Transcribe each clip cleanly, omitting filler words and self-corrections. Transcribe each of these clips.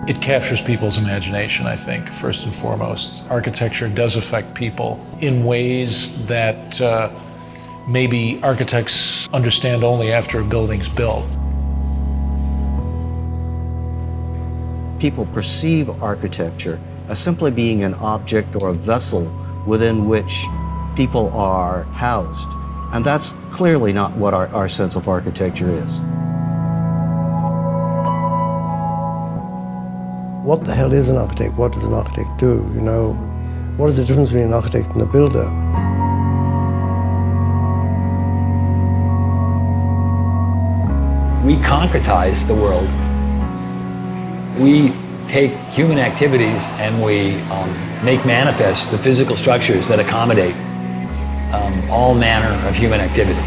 It captures people's imagination, I think, first and foremost. Architecture does affect people in ways that maybe architects understand only after a building's built. People perceive architecture as simply being an object or a vessel within which people are housed. And that's clearly not what our sense of architecture is. What the hell is an architect? What does an architect do? You know, what is the difference between an architect and a builder? We concretize the world. We take human activities and we make manifest the physical structures that accommodate all manner of human activity.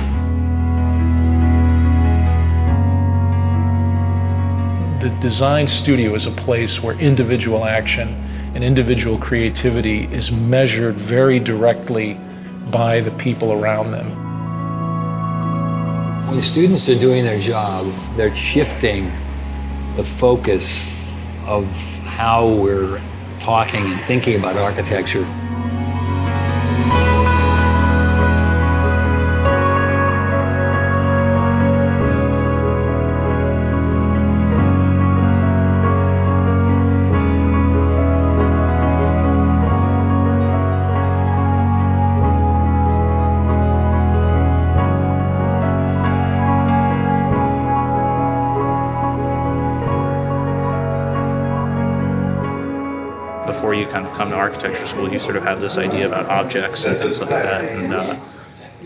The design studio is a place where individual action and individual creativity is measured very directly by the people around them. When students are doing their job, they're shifting the focus of how we're talking and thinking about architecture. Before you kind of come to architecture school, you sort of have this idea about objects and things like that,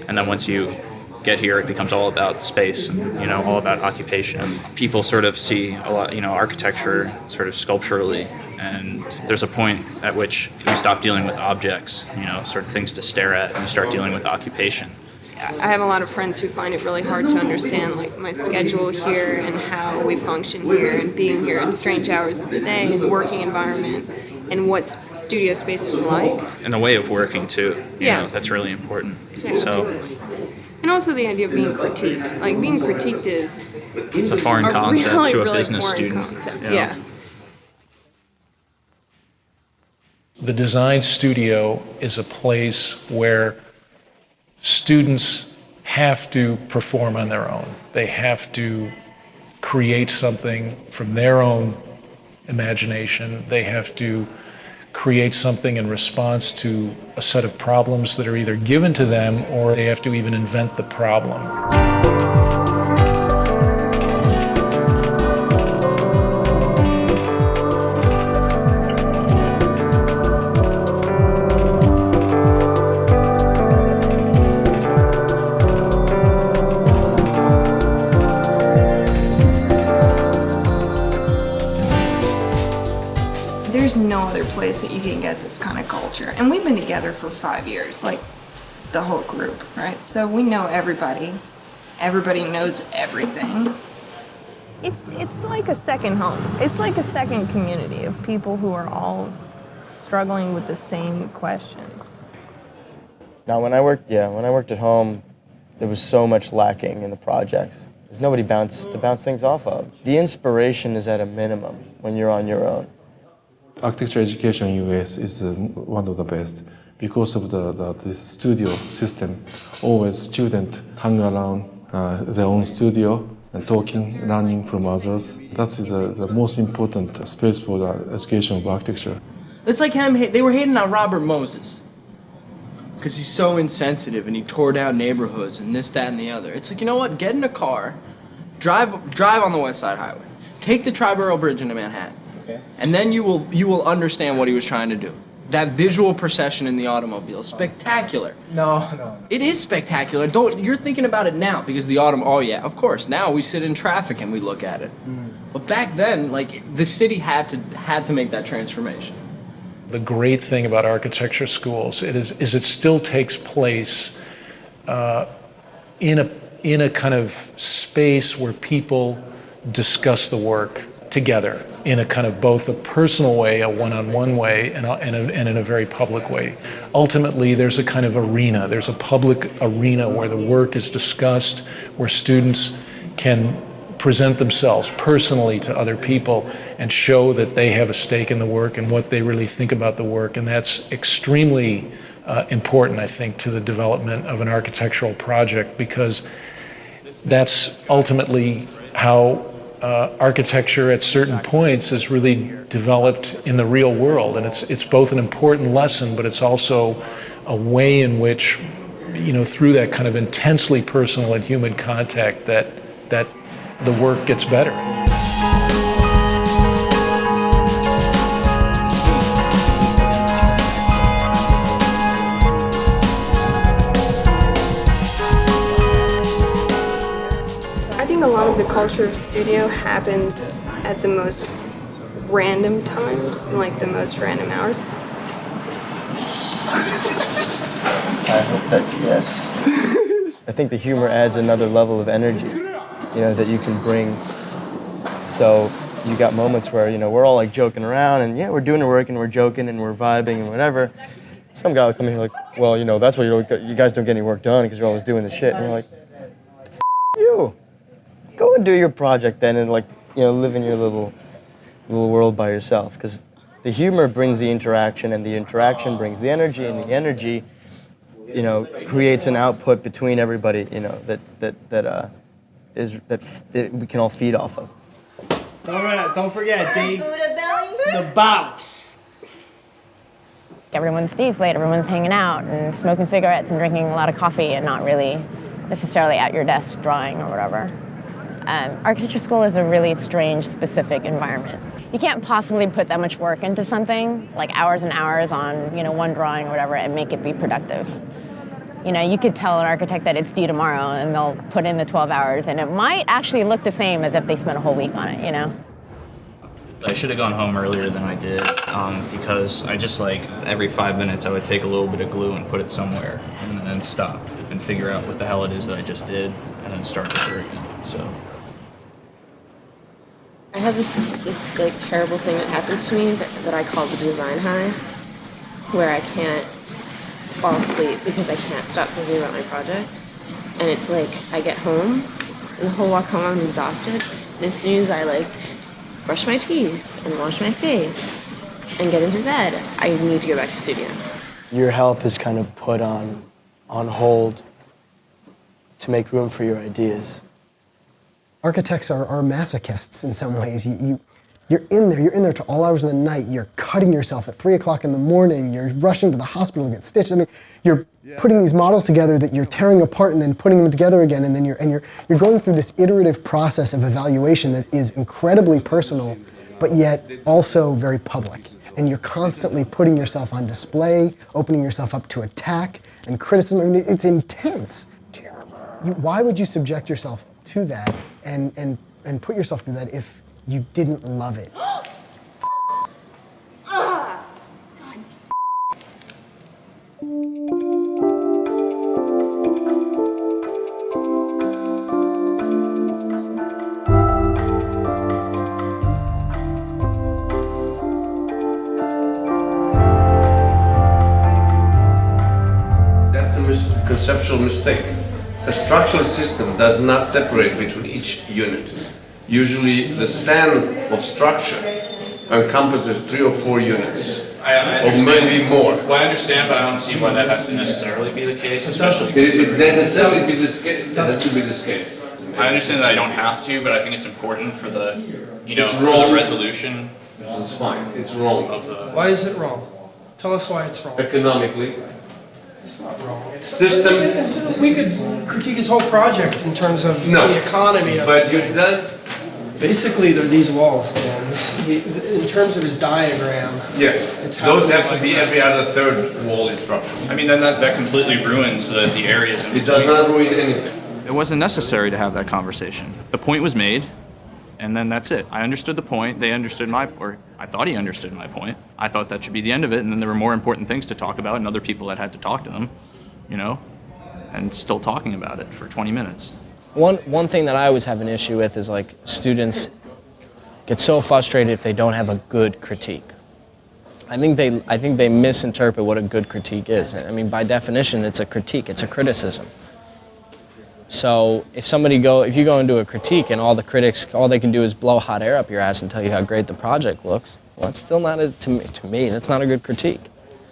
and then once you get here, it becomes all about space and all about occupation. And people sort of see a lot, architecture sort of sculpturally, and there's a point at which you stop dealing with objects, sort of things to stare at, and you start dealing with occupation. I have a lot of friends who find it really hard to understand like my schedule here and how we function here and being here at strange hours of the day and working environment and what studio space is like. And the way of working too, Yeah. That's really important. Yeah. So, and also the idea of being critiqued. Like being critiqued is it's a foreign concept really, to a really business foreign student. Concept. Yeah. The design studio is a place where students have to perform on their own. They have to create something from their own imagination. They have to create something in response to a set of problems that are either given to them or they have to even invent the problem. There's no other place that you can get this kind of culture. And we've been together for 5 years, like the whole group, right? So we know everybody. Everybody knows everything. It's like a second home. It's like a second community of people who are all struggling with the same questions. Now, when I worked at home, there was so much lacking in the projects. There's nobody to bounce things off of. The inspiration is at a minimum when you're on your own. Architecture education in US is one of the best because of this studio system. Always students hang around their own studio and talking, learning from others. That is the most important space for the education of architecture. It's like they were hating on Robert Moses because he's so insensitive and he tore down neighborhoods and this, that, and the other. It's like, you know what? Get in a car, drive on the West Side Highway, take the Triborough Bridge into Manhattan. Okay. And then you will understand what he was trying to do. That visual procession in the automobile, spectacular. No. It is spectacular. You're thinking about it now because oh yeah, of course. Now we sit in traffic and we look at it. But back then, like the city had to make that transformation. The great thing about architecture schools is it still takes place in a kind of space where people discuss the work together in a kind of both a personal way, a one-on-one way, and in a very public way. Ultimately, there's a kind of arena. There's a public arena where the work is discussed, where students can present themselves personally to other people and show that they have a stake in the work and what they really think about the work. And that's extremely important, I think, to the development of an architectural project, because that's ultimately how architecture at certain points is really developed in the real world. And it's both an important lesson, but it's also a way in which, through that kind of intensely personal and human contact, that the work gets better. I think a lot of the culture of studio happens at the most random times, like the most random hours. I hope that, yes. I think the humor adds another level of energy, that you can bring. So you got moments where, we're all like joking around and we're doing the work and we're joking and we're vibing and whatever. Some guy will come in here like, well, that's why you guys don't get any work done because you're always doing the shit. And you're like, you. Go and do your project then and live in your little world by yourself. Because the humor brings the interaction and the interaction brings the energy and the energy creates an output between everybody, that we can all feed off of. Don't forget, Dave, the boss. Everyone stays late, everyone's hanging out and smoking cigarettes and drinking a lot of coffee and not really necessarily at your desk drawing or whatever. Architecture school is a really strange, specific environment. You can't possibly put that much work into something, like hours and hours on, one drawing or whatever, and make it be productive. You could tell an architect that it's due tomorrow and they'll put in the 12 hours and it might actually look the same as if they spent a whole week on it, I should have gone home earlier than I did because I just every 5 minutes I would take a little bit of glue and put it somewhere and then stop and figure out what the hell it is that I just did and then start over again. So I have this terrible thing that happens to me that I call the design high, where I can't fall asleep because I can't stop thinking about my project. And it's I get home and the whole walk home I'm exhausted. And as soon as I brush my teeth and wash my face and get into bed, I need to go back to studio. Your health is kind of put on hold to make room for your ideas. Architects are masochists in some ways. You're in there to all hours of the night. You're cutting yourself at 3 o'clock in the morning. You're rushing to the hospital to get stitched. I mean, you're putting these models together that you're tearing apart and then putting them together again. And then you're going through this iterative process of evaluation that is incredibly personal, but yet also very public. And you're constantly putting yourself on display, opening yourself up to attack and criticism. I mean, it's intense. Why would you subject yourself to that and put yourself through that if you didn't love it? That's a conceptual mistake. The structural system does not separate between each unit. Usually the span of structure encompasses 3 or 4 units, or maybe more. Well, I understand, but I don't see why that has to necessarily be the case, especially. It necessarily be this case. It has to be this case. I understand that I don't have to, but I think it's important for the, It's for wrong. the resolution. It's fine. It's wrong. Why is it wrong? Tell us why it's wrong. Economically. It's not wrong. Systems. We could critique his whole project in terms of the economy. But you've done. Basically, they're these walls, Dan. In terms of his diagram. Yeah. It's how Those have to be every other third wall is structural. I mean, then that completely ruins the areas. It does not ruin anything. It wasn't necessary to have that conversation. The point was made, and then that's it. I understood the point. They understood or I thought he understood my point. I thought that should be the end of it, and then there were more important things to talk about and other people that had to talk to them, and still talking about it for 20 minutes. One thing that I always have an issue with is students get so frustrated if they don't have a good critique. I think they misinterpret what a good critique is. I mean, by definition, it's a critique, it's a criticism. So if you go into a critique and all the critics, all they can do is blow hot air up your ass and tell you how great the project looks, well, that's still not, to me, that's not a good critique.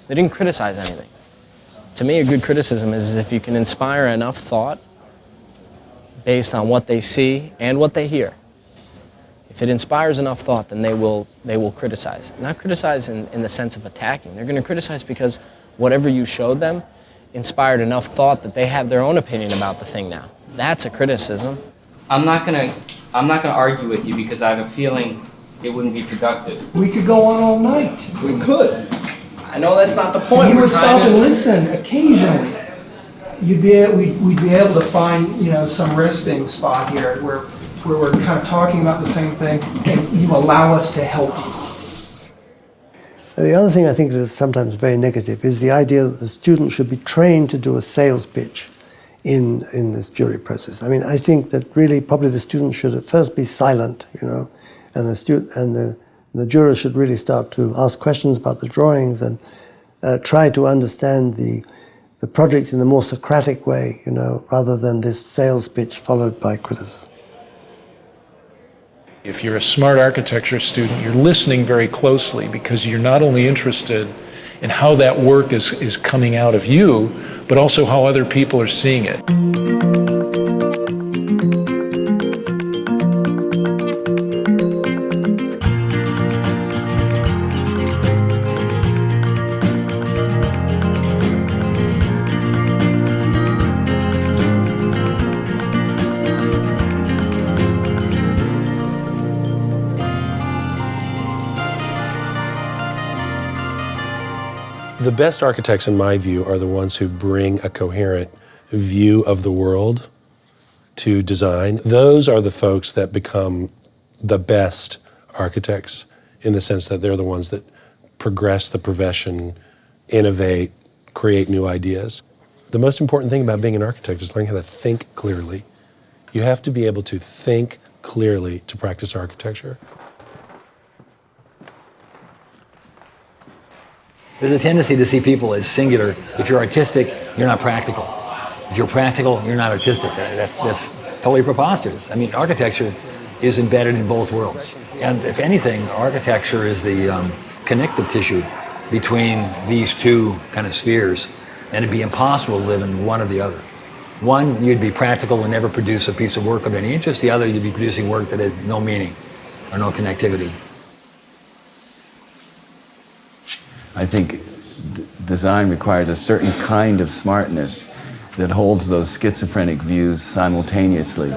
They didn't criticize anything. To me, a good criticism is if you can inspire enough thought based on what they see and what they hear. If it inspires enough thought, then they will criticize. Not criticize in the sense of attacking. They're going to criticize because whatever you showed them inspired enough thought that they have their own opinion about the thing now. That's a criticism. I'm not gonna argue with you because I have a feeling it wouldn't be productive. We could go on all night. We could. I know that's not the point. You We're would trying stop and listen occasionally. We'd be able to find, some resting spot here where we're kind of talking about the same thing, and you allow us to help you. The other thing I think that is sometimes very negative is the idea that the student should be trained to do a sales pitch in this jury process. I mean, I think that really probably the student should at first be silent, and the jurors should really start to ask questions about the drawings and try to understand the project in a more Socratic way, rather than this sales pitch followed by criticism. If you're a smart architecture student, you're listening very closely because you're not only interested in how that work is coming out of you, but also how other people are seeing it. The best architects, in my view, are the ones who bring a coherent view of the world to design. Those are the folks that become the best architects in the sense that they're the ones that progress the profession, innovate, create new ideas. The most important thing about being an architect is learning how to think clearly. You have to be able to think clearly to practice architecture. There's a tendency to see people as singular. If you're artistic, you're not practical. If you're practical, you're not artistic. That's totally preposterous. I mean, architecture is embedded in both worlds. And if anything, architecture is the connective tissue between these two kind of spheres, and it'd be impossible to live in one or the other. One, you'd be practical and never produce a piece of work of any interest. The other, you'd be producing work that has no meaning or no connectivity. I think design requires a certain kind of smartness that holds those schizophrenic views simultaneously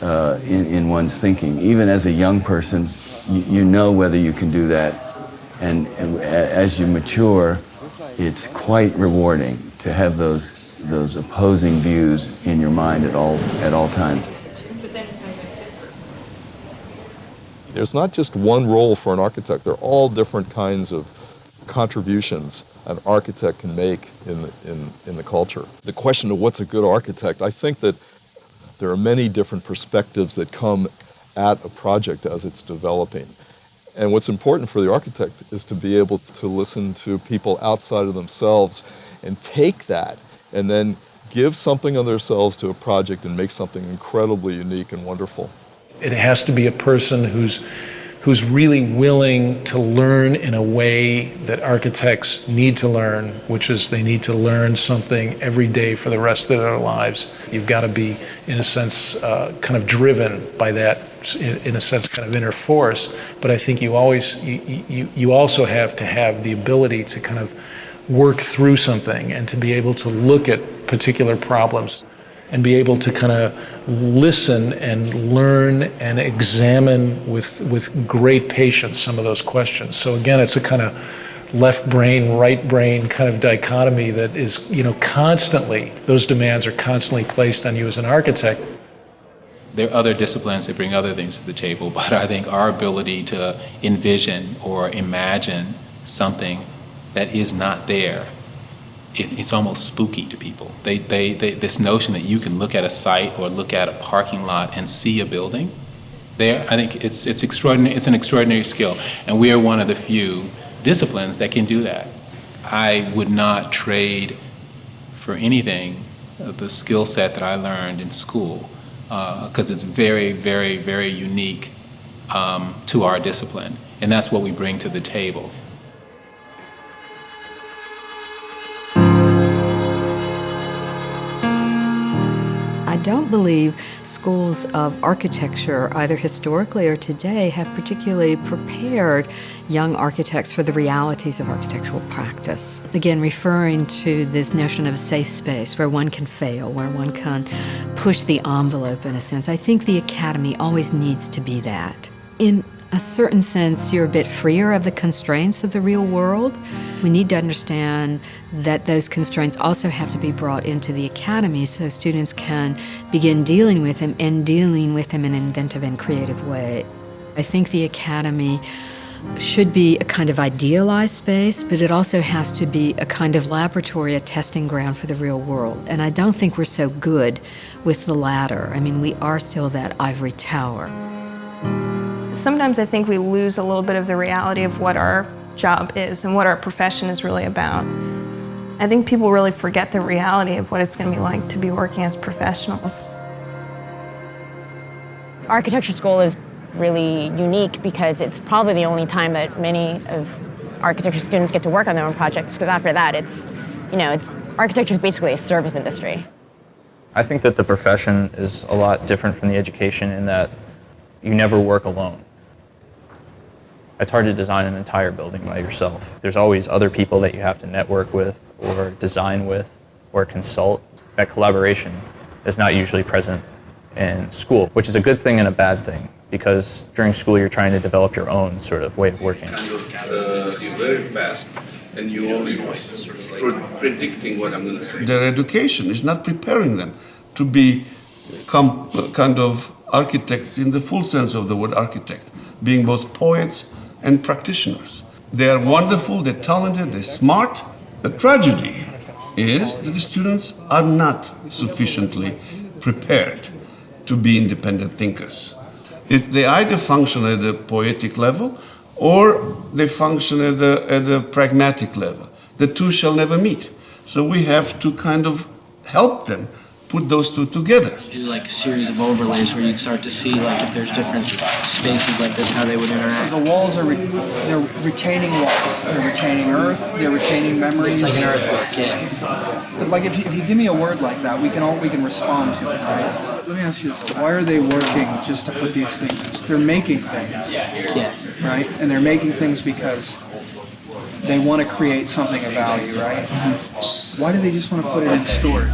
in one's thinking. Even as a young person, you know whether you can do that. And as you mature, it's quite rewarding to have those opposing views in your mind at all times. There's not just one role for an architect. There are all different kinds of contributions an architect can make in the culture. The question of what's a good architect, I think that there are many different perspectives that come at a project as it's developing. And what's important for the architect is to be able to listen to people outside of themselves and take that and then give something of themselves to a project and make something incredibly unique and wonderful. It has to be a person who's really willing to learn in a way that architects need to learn, which is they need to learn something every day for the rest of their lives. You've got to be, in a sense, kind of driven by that, in a sense, kind of inner force. But I think you also have to have the ability to kind of work through something and to be able to look at particular problems and be able to kind of listen and learn and examine with great patience some of those questions. So again, it's a kind of left brain, right brain kind of dichotomy that is, constantly, those demands are constantly placed on you as an architect. There are other disciplines that bring other things to the table, but I think our ability to envision or imagine something that is not there, it's almost spooky to people. This notion that you can look at a site or look at a parking lot and see a building there, I think it's extraordinary. It's an extraordinary skill, and we are one of the few disciplines that can do that. I would not trade for anything the skill set that I learned in school, because it's very, very, very unique to our discipline, and that's what we bring to the table. I don't believe schools of architecture, either historically or today, have particularly prepared young architects for the realities of architectural practice. Again, referring to this notion of a safe space where one can fail, where one can push the envelope in a sense. I think the academy always needs to be that. In a certain sense, you're a bit freer of the constraints of the real world. We need to understand that those constraints also have to be brought into the academy so students can begin dealing with them and dealing with them in an inventive and creative way. I think the academy should be a kind of idealized space, but it also has to be a kind of laboratory, a testing ground for the real world. And I don't think we're so good with the latter. I mean, we are still that ivory tower. Sometimes I think we lose a little bit of the reality of what our job is and what our profession is really about. I think people really forget the reality of what it's going to be like to be working as professionals. Architecture school is really unique because it's probably the only time that many of architecture students get to work on their own projects, because after that architecture is basically a service industry. I think that the profession is a lot different from the education in that you never work alone. It's hard to design an entire building by yourself. There's always other people that you have to network with or design with or consult. That collaboration is not usually present in school, which is a good thing and a bad thing, because during school you're trying to develop your own sort of way of working. You're very fast and you always predicting what I'm going to say. Their education is not preparing them to become kind of architects in the full sense of the word architect, being both poets and practitioners. They are wonderful, they're talented, they're smart. The tragedy is that the students are not sufficiently prepared to be independent thinkers. They either function at the poetic level or they function at the pragmatic level. The two shall never meet. So we have to kind of help them put those two together. Do like a series of overlays where you'd start to see like if there's different spaces like this, how they would interact. So the walls are they're retaining walls. They're retaining earth. They're retaining memories. It's like an earthwork, yeah. But like if you give me a word like that, we can respond to it, right? Let me ask you this: why are they working just to put these things? They're making things. Yeah. Right, and they're making things because they want to create something of value, right? Mm-hmm. Why do they just want to put it in storage?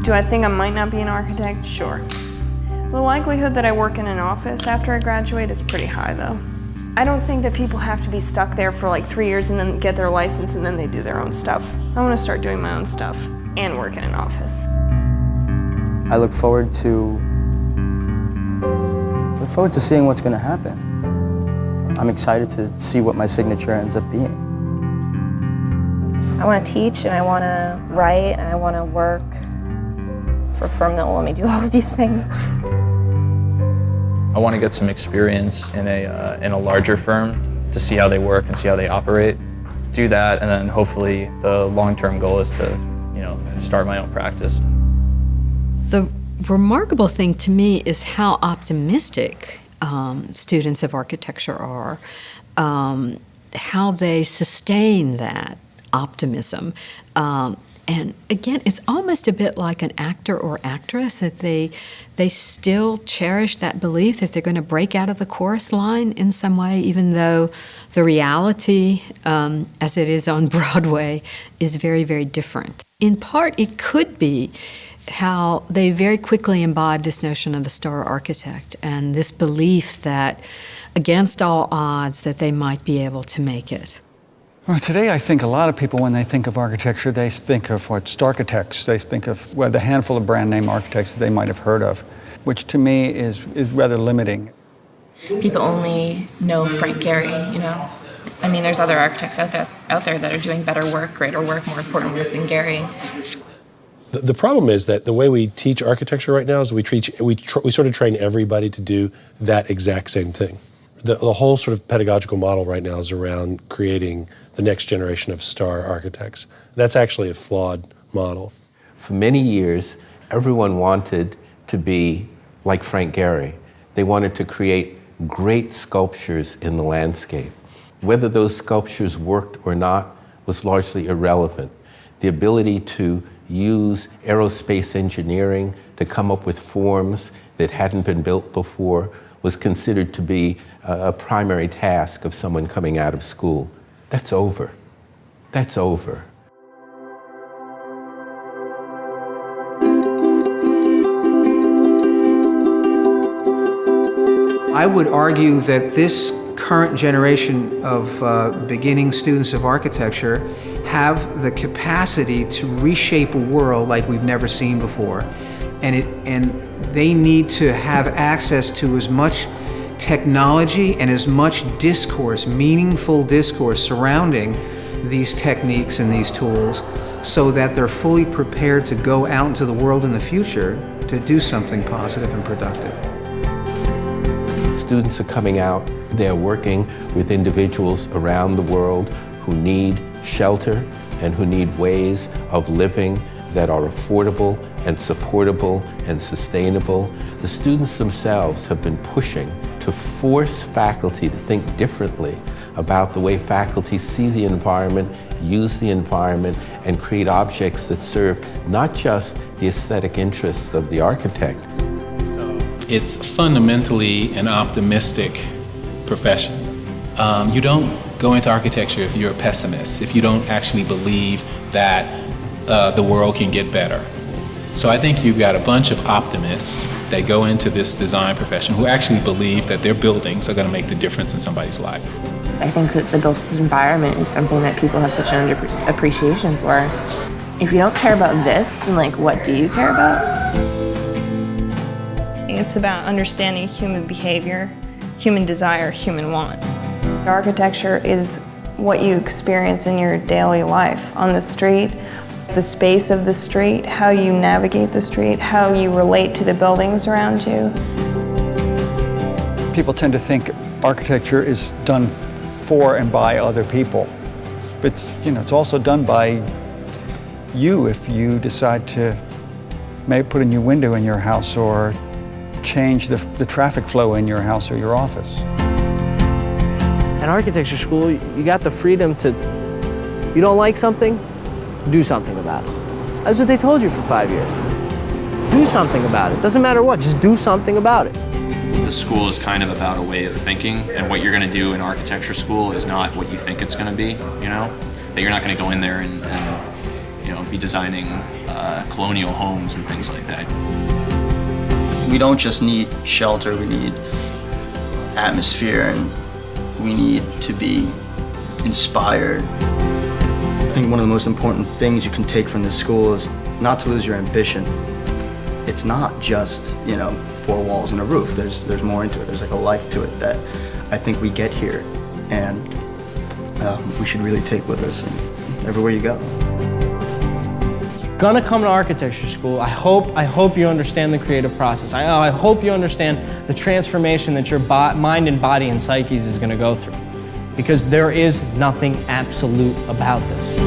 Do I think I might not be an architect? Sure. The likelihood that I work in an office after I graduate is pretty high, though. I don't think that people have to be stuck there for like 3 years and then get their license and then they do their own stuff. I want to start doing my own stuff and work in an office. I look forward to seeing what's going to happen. I'm excited to see what my signature ends up being. I want to teach and I want to write and I want to work for a firm that will let me do all of these things. I want to get some experience in a larger firm to see how they work and see how they operate. Do that, and then hopefully the long-term goal is to, start my own practice. The remarkable thing to me is how optimistic students of architecture are, how they sustain that optimism. And again, it's almost a bit like an actor or actress, that they still cherish that belief that they're going to break out of the chorus line in some way, even though the reality, as it is on Broadway, is very, very different. In part, it could be how they very quickly imbibe this notion of the star architect and this belief that, against all odds, that they might be able to make it. Well, today I think a lot of people, when they think of architecture, they think of architects. They think of the handful of brand name architects that they might have heard of, which to me is rather limiting. People only know Frank Gehry, I mean, there's other architects out there that are doing better work, greater work, more important work than Gehry. The problem is that the way we teach architecture right now is we sort of train everybody to do that exact same thing. The whole sort of pedagogical model right now is around creating the next generation of star architects. That's actually a flawed model. For many years, everyone wanted to be like Frank Gehry. They wanted to create great sculptures in the landscape. Whether those sculptures worked or not was largely irrelevant. The ability to use aerospace engineering to come up with forms that hadn't been built before was considered to be a primary task of someone coming out of school. That's over. That's over. I would argue that this current generation of beginning students of architecture have the capacity to reshape a world like we've never seen before. And they need to have access to as much technology and as much discourse, meaningful discourse surrounding these techniques and these tools so that they're fully prepared to go out into the world in the future to do something positive and productive. Students are coming out, they're working with individuals around the world who need shelter and who need ways of living that are affordable and supportable and sustainable. The students themselves have been pushing to force faculty to think differently about the way faculty see the environment, use the environment, and create objects that serve not just the aesthetic interests of the architect. It's fundamentally an optimistic profession. You don't go into architecture if you're a pessimist, if you don't actually believe that the world can get better. So I think you've got a bunch of optimists that go into this design profession who actually believe that their buildings are going to make the difference in somebody's life. I think that the built environment is something that people have such an appreciation for. If you don't care about this, then like, what do you care about? It's about understanding human behavior, human desire, human want. Architecture is what you experience in your daily life on the street, the space of the street, how you navigate the street, how you relate to the buildings around you. People tend to think architecture is done for and by other people. But it's also done by you if you decide to maybe put a new window in your house or change the traffic flow in your house or your office. At architecture school, you got the freedom to, you don't like something, do something about it. That's what they told you for 5 years. Do something about it. Doesn't matter what, just do something about it. The school is kind of about a way of thinking, and what you're going to do in architecture school is not what you think it's going to be, That you're not going to go in there and be designing colonial homes and things like that. We don't just need shelter, we need atmosphere, and we need to be inspired. I think one of the most important things you can take from this school is not to lose your ambition. It's not just, 4 walls and a roof. There's more into it. There's like a life to it that I think we get here, and we should really take with us everywhere you go. You're gonna come to architecture school. I hope you understand the creative process. I hope you understand the transformation that your mind and body and psyches is gonna go through. Because there is nothing absolute about this.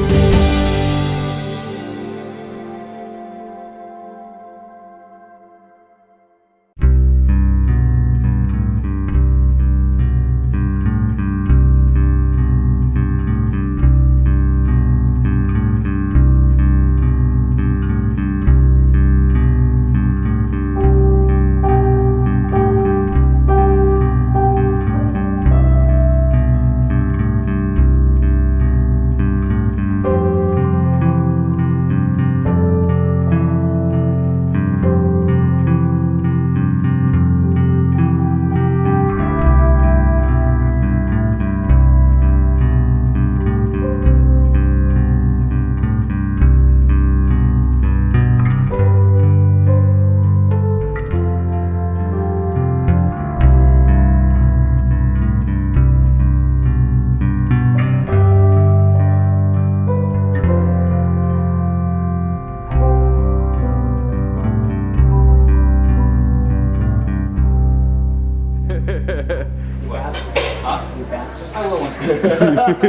What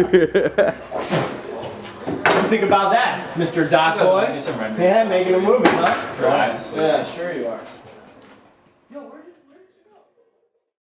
do you think about that, Mr. Doc Boy? Yeah, making a movie, huh? Right. Yeah, sure you are. Yo, where did